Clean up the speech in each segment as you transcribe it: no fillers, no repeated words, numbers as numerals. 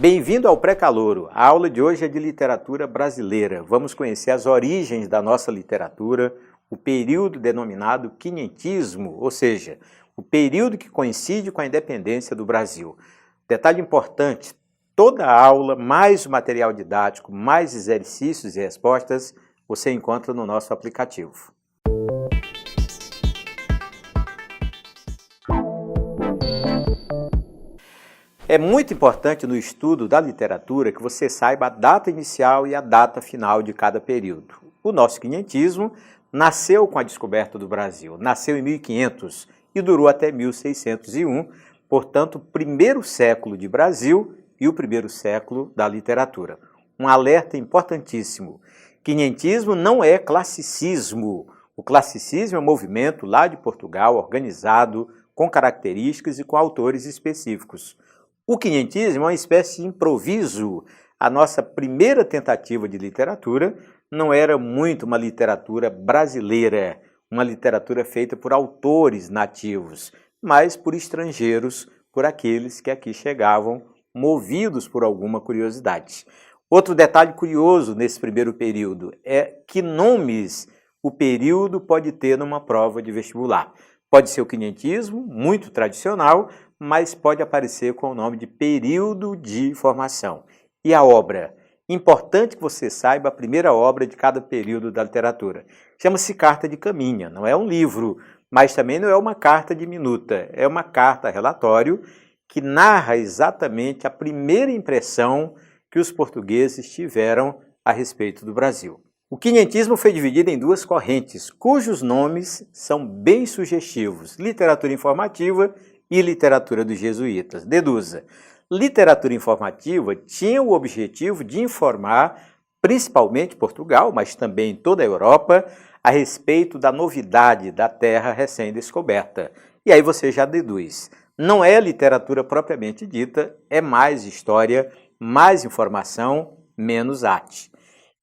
Bem-vindo ao Pré-Calouro. A aula de hoje é de literatura brasileira. Vamos conhecer as origens da nossa literatura, o período denominado quinhentismo, ou seja, o período que coincide com a independência do Brasil. Detalhe importante, toda a aula, mais o material didático, mais exercícios e respostas, você encontra no nosso aplicativo. É muito importante no estudo da literatura que você saiba a data inicial e a data final de cada período. O nosso quinhentismo nasceu com a descoberta do Brasil, nasceu em 1500 e durou até 1601, portanto, o primeiro século de Brasil e o primeiro século da literatura. Um alerta importantíssimo: quinhentismo não é classicismo. O classicismo é um movimento lá de Portugal, organizado, com características e com autores específicos. O quinhentismo é uma espécie de improviso. A nossa primeira tentativa de literatura não era muito uma literatura brasileira, uma literatura feita por autores nativos, mas por estrangeiros, por aqueles que aqui chegavam movidos por alguma curiosidade. Outro detalhe curioso nesse primeiro período é que nomes o período pode ter numa prova de vestibular. Pode ser o quinhentismo, muito tradicional, mas pode aparecer com o nome de período de formação. E a obra? Importante que você saiba a primeira obra de cada período da literatura. Chama-se Carta de Caminha, não é um livro, mas também não é uma carta diminuta, é uma carta relatório que narra exatamente a primeira impressão que os portugueses tiveram a respeito do Brasil. O quinhentismo foi dividido em duas correntes, cujos nomes são bem sugestivos: literatura informativa e literatura dos jesuítas. Deduza, literatura informativa tinha o objetivo de informar, principalmente Portugal, mas também toda a Europa, a respeito da novidade da terra recém-descoberta. E aí você já deduz, não é literatura propriamente dita, é mais história, mais informação, menos arte.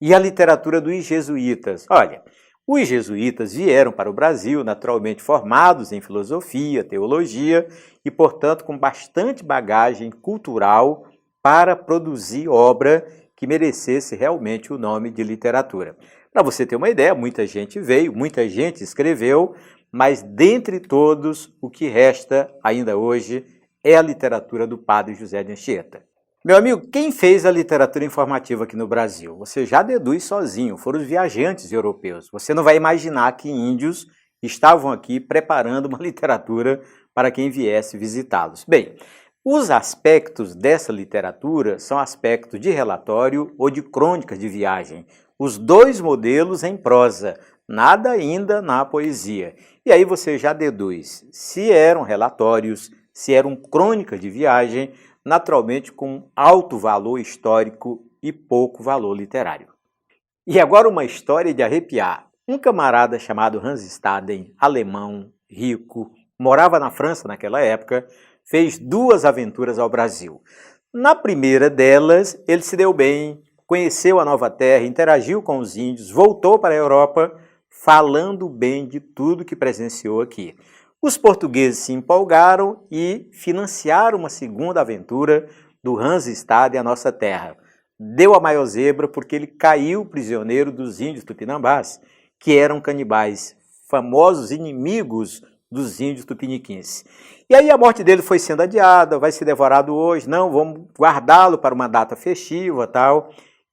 E a literatura dos jesuítas? Olha, os jesuítas vieram para o Brasil naturalmente formados em filosofia, teologia e, portanto, com bastante bagagem cultural para produzir obra que merecesse realmente o nome de literatura. Para você ter uma ideia, muita gente veio, muita gente escreveu, mas dentre todos, o que resta ainda hoje é a literatura do padre José de Anchieta. Meu amigo, quem fez a literatura informativa aqui no Brasil? Você já deduz sozinho, foram os viajantes europeus. Você não vai imaginar que índios estavam aqui preparando uma literatura para quem viesse visitá-los. Bem, os aspectos dessa literatura são aspectos de relatório ou de crônicas de viagem. Os dois modelos em prosa, nada ainda na poesia. E aí você já deduz se eram relatórios, se eram crônicas de viagem, naturalmente com alto valor histórico e pouco valor literário. E agora uma história de arrepiar. Um camarada chamado Hans Staden, alemão, rico, morava na França naquela época, fez duas aventuras ao Brasil. Na primeira delas, ele se deu bem, conheceu a nova terra, interagiu com os índios, voltou para a Europa, falando bem de tudo que presenciou aqui. Os portugueses se empolgaram e financiaram uma segunda aventura do Hans Staden à nossa terra. Deu a maior zebra porque ele caiu prisioneiro dos índios tupinambás, que eram canibais, famosos inimigos dos índios tupiniquins. E aí a morte dele foi sendo adiada, vai ser devorado hoje, não, vamos guardá-lo para uma data festiva e tal.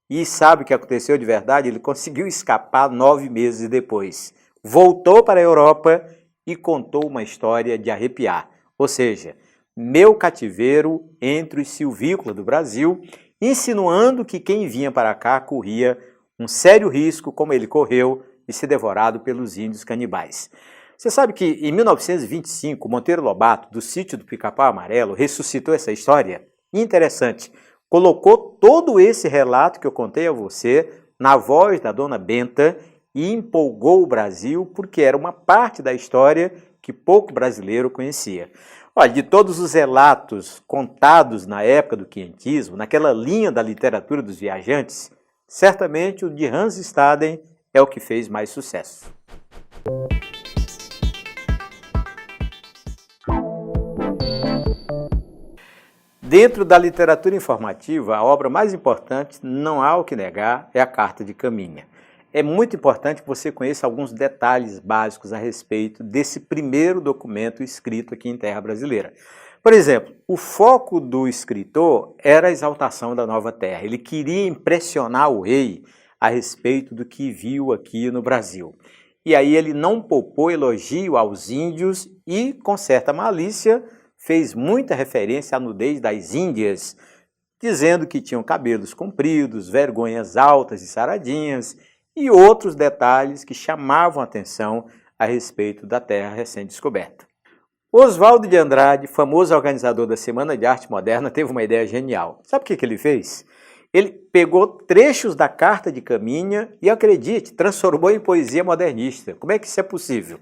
E sabe o que aconteceu de verdade? Ele conseguiu escapar 9 meses depois. Voltou para a Europa e contou uma história de arrepiar, ou seja, meu cativeiro entre os silvícolas do Brasil, insinuando que quem vinha para cá corria um sério risco, como ele correu, de ser devorado pelos índios canibais. Você sabe que em 1925, Monteiro Lobato, do Sítio do Pica-Pau Amarelo, ressuscitou essa história? Interessante, colocou todo esse relato que eu contei a você na voz da dona Benta e empolgou o Brasil porque era uma parte da história que pouco brasileiro conhecia. Olha, de todos os relatos contados na época do quinhentismo, naquela linha da literatura dos viajantes, certamente o de Hans Staden é o que fez mais sucesso. Dentro da literatura informativa, a obra mais importante, não há o que negar, é a Carta de Caminha. É muito importante que você conheça alguns detalhes básicos a respeito desse primeiro documento escrito aqui em terra brasileira. Por exemplo, o foco do escritor era a exaltação da nova terra. Ele queria impressionar o rei a respeito do que viu aqui no Brasil. E aí ele não poupou elogio aos índios e, com certa malícia, fez muita referência à nudez das índias, dizendo que tinham cabelos compridos, vergonhas altas e saradinhas e outros detalhes que chamavam a atenção a respeito da terra recém-descoberta. Oswaldo de Andrade, famoso organizador da Semana de Arte Moderna, teve uma ideia genial. Sabe o que ele fez? Ele pegou trechos da Carta de Caminha e, acredite, transformou em poesia modernista. Como é que isso é possível?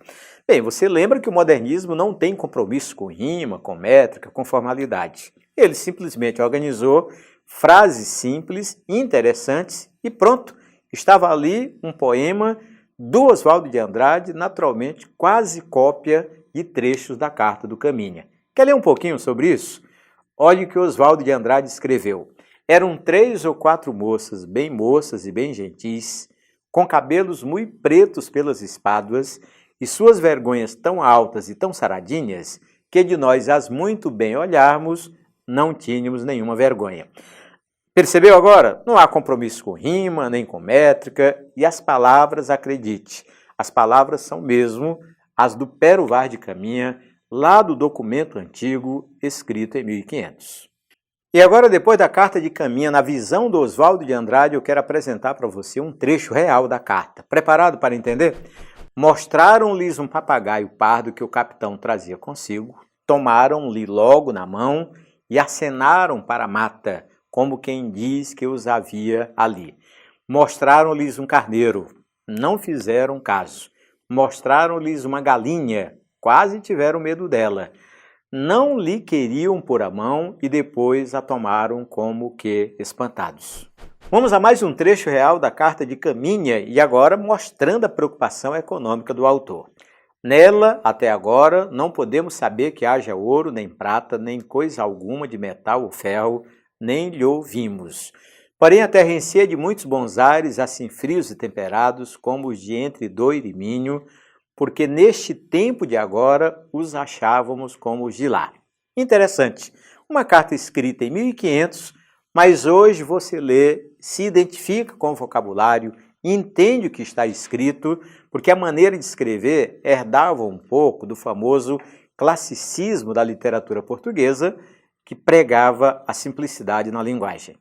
Bem, você lembra que o modernismo não tem compromisso com rima, com métrica, com formalidade. Ele simplesmente organizou frases simples, interessantes e pronto. Estava ali um poema do Oswaldo de Andrade, naturalmente quase cópia de trechos da Carta do Caminha. Quer ler um pouquinho sobre isso? Olhe o que Oswaldo de Andrade escreveu. Eram 3 ou 4 moças e bem gentis, com cabelos muito pretos pelas espáduas, e suas vergonhas tão altas e tão saradinhas, que de nós as muito bem olharmos, não tínhamos nenhuma vergonha. Percebeu agora? Não há compromisso com rima, nem com métrica, e as palavras, acredite, as palavras são mesmo as do Pero Vaz de Caminha, lá do documento antigo, escrito em 1500. E agora, depois da Carta de Caminha, na visão do Oswaldo de Andrade, eu quero apresentar para você um trecho real da carta. Preparado para entender? Mostraram-lhes um papagaio pardo que o capitão trazia consigo, tomaram-lhe logo na mão e acenaram para a mata, como quem diz que os havia ali. Mostraram-lhes um carneiro, não fizeram caso. Mostraram-lhes uma galinha, quase tiveram medo dela. Não lhe queriam pôr a mão e depois a tomaram como que espantados. Vamos a mais um trecho real da Carta de Caminha e agora mostrando a preocupação econômica do autor. Nela, até agora, não podemos saber que haja ouro, nem prata, nem coisa alguma de metal ou ferro, nem lhe ouvimos. Porém, a terra encheia de muitos bons ares, assim frios e temperados, como os de entre Douro e Minho, porque neste tempo de agora os achávamos como os de lá. Interessante, uma carta escrita em 1500, mas hoje você lê, se identifica com o vocabulário, entende o que está escrito, porque a maneira de escrever herdava um pouco do famoso classicismo da literatura portuguesa, que pregava a simplicidade na linguagem.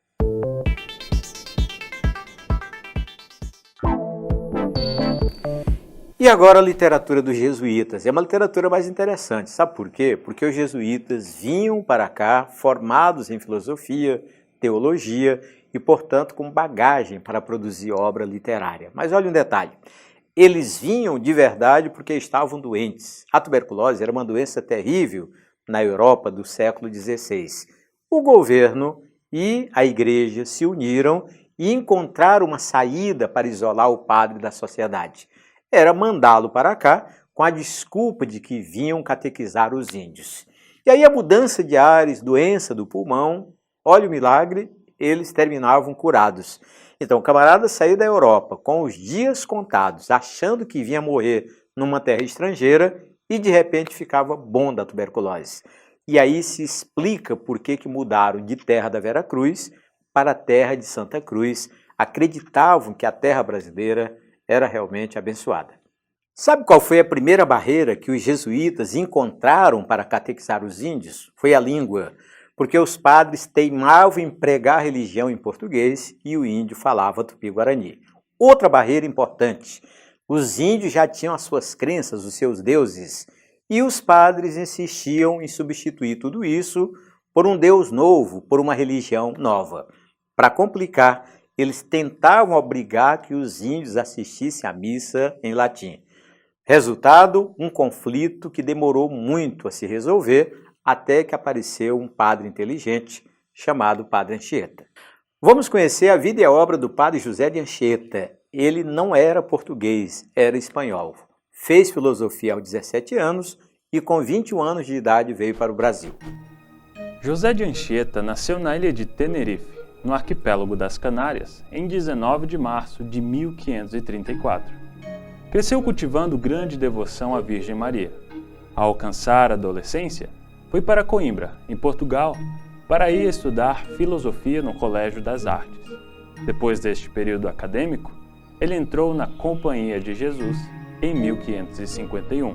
E agora a literatura dos jesuítas. É uma literatura mais interessante, sabe por quê? Porque os jesuítas vinham para cá formados em filosofia, teologia e, portanto, com bagagem para produzir obra literária. Mas olha um detalhe, eles vinham de verdade porque estavam doentes. A tuberculose era uma doença terrível na Europa do século XVI. O governo e a igreja se uniram e encontraram uma saída para isolar o padre da sociedade. Era mandá-lo para cá com a desculpa de que vinham catequizar os índios. E aí a mudança de ares, doença do pulmão, olha o milagre, eles terminavam curados. Então o camarada saiu da Europa com os dias contados, achando que vinha morrer numa terra estrangeira e de repente ficava bom da tuberculose. E aí se explica por que mudaram de terra da Vera Cruz para a terra de Santa Cruz. Acreditavam que a terra brasileira era realmente abençoada. Sabe qual foi a primeira barreira que os jesuítas encontraram para catequizar os índios? Foi a língua, porque os padres teimavam em pregar a religião em português e o índio falava tupi-guarani. Outra barreira importante, os índios já tinham as suas crenças, os seus deuses, e os padres insistiam em substituir tudo isso por um Deus novo, por uma religião nova. Para complicar, eles tentavam obrigar que os índios assistissem à missa em latim. Resultado, um conflito que demorou muito a se resolver, até que apareceu um padre inteligente chamado Padre Anchieta. Vamos conhecer a vida e a obra do Padre José de Anchieta. Ele não era português, era espanhol. Fez filosofia aos 17 anos e com 21 anos de idade veio para o Brasil. José de Anchieta nasceu na ilha de Tenerife, no arquipélago das Canárias, em 19 de março de 1534. Cresceu cultivando grande devoção à Virgem Maria. Ao alcançar a adolescência, foi para Coimbra, em Portugal, para ir estudar filosofia no Colégio das Artes. Depois deste período acadêmico, ele entrou na Companhia de Jesus em 1551.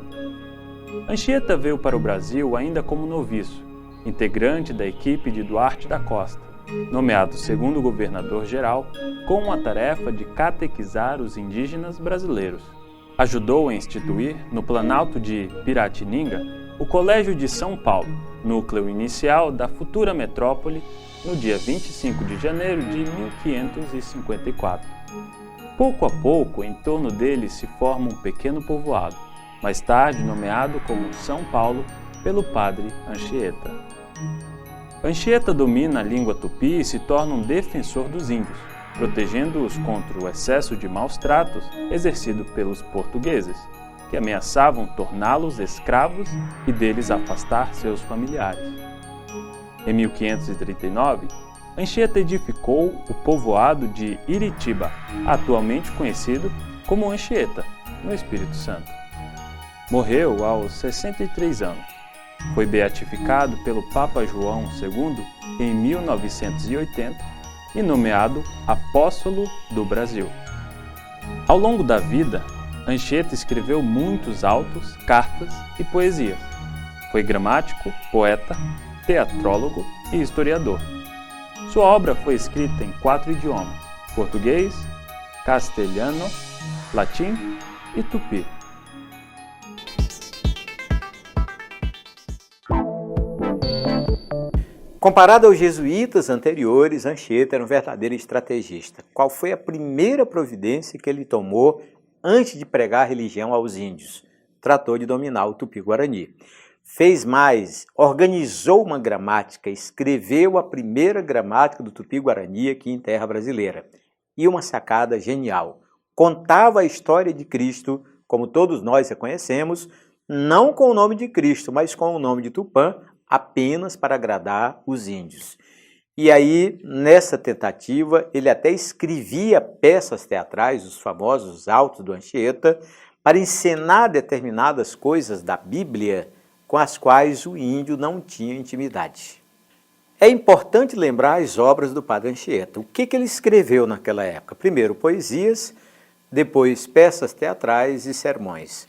Anchieta veio para o Brasil ainda como noviço, integrante da equipe de Duarte da Costa, nomeado segundo governador-geral, com a tarefa de catequizar os indígenas brasileiros. Ajudou a instituir, no Planalto de Piratininga, o Colégio de São Paulo, núcleo inicial da futura metrópole, no dia 25 de janeiro de 1554. Pouco a pouco, em torno dele se forma um pequeno povoado, mais tarde nomeado como São Paulo pelo padre Anchieta. Anchieta domina a língua tupi e se torna um defensor dos índios, protegendo-os contra o excesso de maus tratos exercido pelos portugueses, que ameaçavam torná-los escravos e deles afastar seus familiares. Em 1539, Anchieta edificou o povoado de Iritiba, atualmente conhecido como Anchieta, no Espírito Santo. Morreu aos 63 anos. Foi beatificado pelo Papa João II em 1980 e nomeado Apóstolo do Brasil. Ao longo da vida, Anchieta escreveu muitos autos, cartas e poesias. Foi gramático, poeta, teatrólogo e historiador. Sua obra foi escrita em 4 idiomas: português, castelhano, latim e tupi. Comparado aos jesuítas anteriores, Anchieta era um verdadeiro estrategista. Qual foi a primeira providência que ele tomou antes de pregar a religião aos índios? Tratou de dominar o tupi-guarani. Fez mais, organizou uma gramática, escreveu a primeira gramática do tupi-guarani aqui em terra brasileira. E uma sacada genial: contava a história de Cristo, como todos nós a conhecemos, não com o nome de Cristo, mas com o nome de Tupã, apenas para agradar os índios. E aí, nessa tentativa, ele até escrevia peças teatrais, os famosos autos do Anchieta, para encenar determinadas coisas da Bíblia com as quais o índio não tinha intimidade. É importante lembrar as obras do padre Anchieta. O que ele escreveu naquela época? Primeiro, poesias, depois peças teatrais e sermões.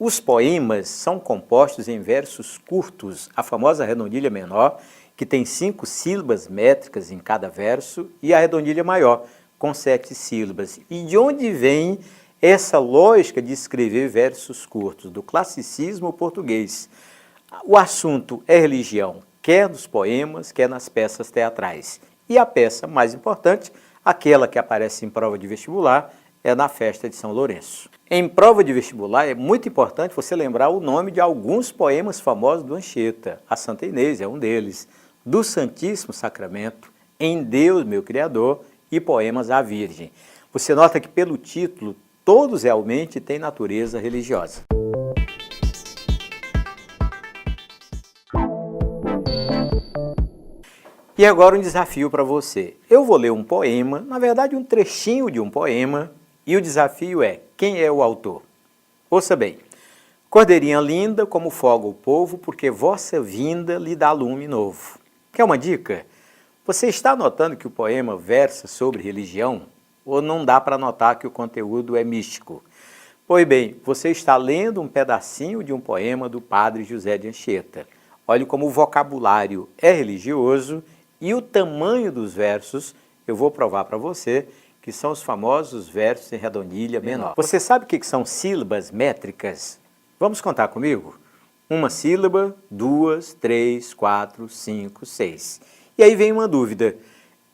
Os poemas são compostos em versos curtos, a famosa redondilha menor, que tem 5 sílabas métricas em cada verso, e a redondilha maior, com 7 sílabas. E de onde vem essa lógica de escrever versos curtos? Do classicismo português. O assunto é religião, quer nos poemas, quer nas peças teatrais. E a peça mais importante, aquela que aparece em prova de vestibular, é na festa de São Lourenço. Em prova de vestibular é muito importante você lembrar o nome de alguns poemas famosos do Anchieta. A Santa Inês é um deles, do Santíssimo Sacramento, Em Deus, meu Criador, e Poemas à Virgem. Você nota que pelo título, todos realmente têm natureza religiosa. E agora um desafio para você. Eu vou ler um poema, na verdade um trechinho de um poema, e o desafio é: quem é o autor? Ouça bem. Cordeirinha linda, como folga o povo, porque vossa vinda lhe dá lume novo. Quer uma dica? Você está notando que o poema versa sobre religião? Ou não dá para notar que o conteúdo é místico? Pois bem, você está lendo um pedacinho de um poema do padre José de Anchieta. Olhe como o vocabulário é religioso e o tamanho dos versos, eu vou provar para você, que são os famosos versos em redondilha menor. Você sabe o que são sílabas métricas? Vamos contar comigo? 1 sílaba, 2, 3, 4, 5, 6. E aí vem uma dúvida.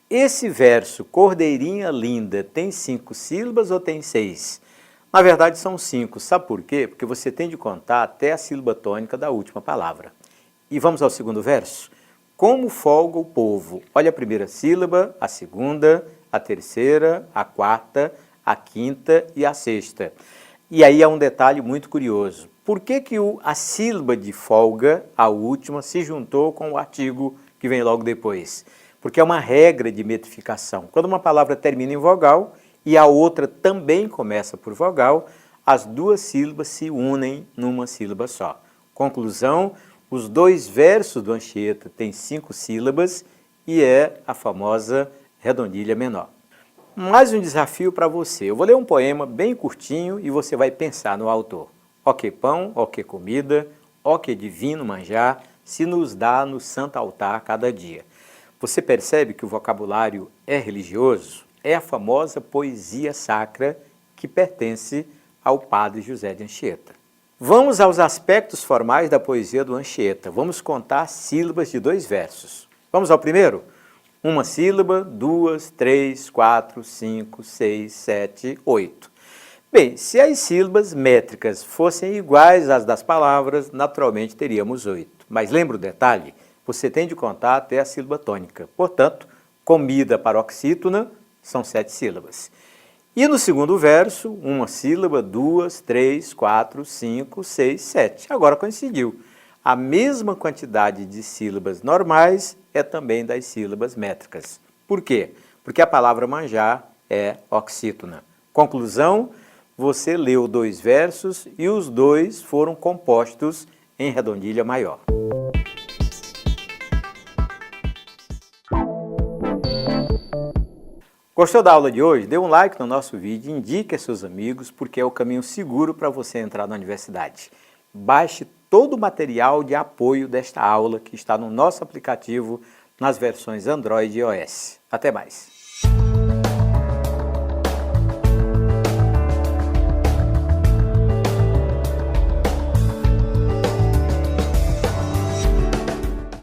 Esse verso, Cordeirinha linda, tem 5 sílabas ou tem 6? Na verdade são 5. Sabe por quê? Porque você tem de contar até a sílaba tônica da última palavra. E vamos ao segundo verso? Como folga o povo? Olha a primeira sílaba, a segunda, a terceira, a quarta, a quinta e a sexta. E aí há um detalhe muito curioso. Por que a sílaba de folga, a última, se juntou com o artigo que vem logo depois, porque é uma regra de metrificação. Quando uma palavra termina em vogal e a outra também começa por vogal, as duas sílabas se unem numa sílaba só. Conclusão, os dois versos do Anchieta têm 5 sílabas e é a famosa redondilha menor. Mais um desafio para você. Eu vou ler um poema bem curtinho e você vai pensar no autor. Ó que pão, ó que comida, ó que divino manjar, se nos dá no santo altar cada dia. Você percebe que o vocabulário é religioso? É a famosa poesia sacra que pertence ao padre José de Anchieta. Vamos aos aspectos formais da poesia do Anchieta. Vamos contar sílabas de 2 versos. Vamos ao primeiro? 1 sílaba, 2, 3, 4, 5, 6, 7, 8. Bem, se as sílabas métricas fossem iguais às das palavras, naturalmente teríamos 8. Mas lembra o detalhe? Você tem de contar até a sílaba tônica. Portanto, comida paroxítona são 7 sílabas. E no segundo verso, 1 sílaba, 2, 3, 4, 5, 6, 7. Agora coincidiu. A mesma quantidade de sílabas normais é também das sílabas métricas. Por quê? Porque a palavra manjar é oxítona. Conclusão, você leu 2 versos e os 2 foram compostos em redondilha maior. Gostou da aula de hoje? Dê um like no nosso vídeo, indique a seus amigos, porque é o caminho seguro para você entrar na universidade. Baixe todo o material de apoio desta aula que está no nosso aplicativo nas versões Android e iOS. Até mais!